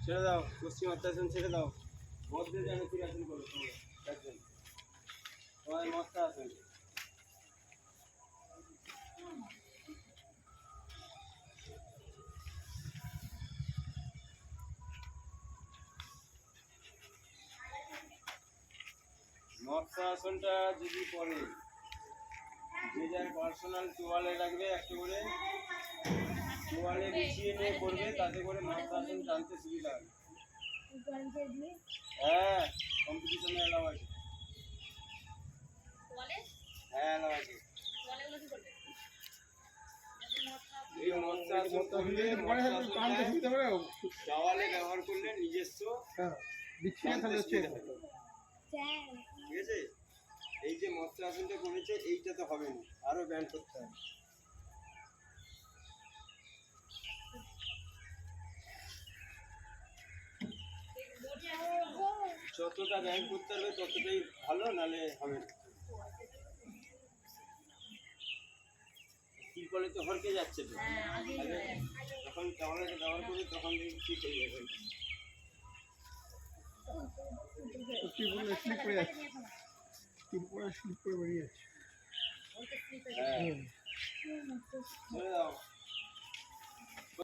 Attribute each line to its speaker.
Speaker 1: ছেড়ে দাও, পশ্চিম অত্যাসন ছেড়ে দাও। মধ্যে যেন ক্রিয়াশীল করো তোমরা দেখবেন তোমার মস্তা আসেন। মৎস্য আসনটা যদি পরে যে যার পার্সোনাল তোয়ালে রাখবে একটা করে, তোয়ালে বিছিয়ে নিয়ে করবে, তাতে করে মৎস্য আসন টানতে সুবিধা হবে। হ্যাঁ, কম্পিটিশনে এলাও আছে। হ্যাঁ, এলাও আছে। এই মৎস্য আসন করলে দেওয়ালে ব্যবহার করলে নিজস্ব ঠিক আছে। এই যে মৎস্য আসনটা করেছে এইটা তো হবে না, আরো ব্যায়াম করতে হবে। যতটা ব্যায়াম করতে হবে ততটাই ভালো, নালে হবে না। তিরপলে তো হরকে যাচ্ছে তো, যখন দেওয়ালে ব্যবহার করবে তখন দেখি ঠিক হয়ে যাবে।
Speaker 2: স্লিপ করে যাচ্ছে, স্লিপ করে বেরিয়ে যাচ্ছে।
Speaker 1: হ্যাঁ, ছেড়ে দাও।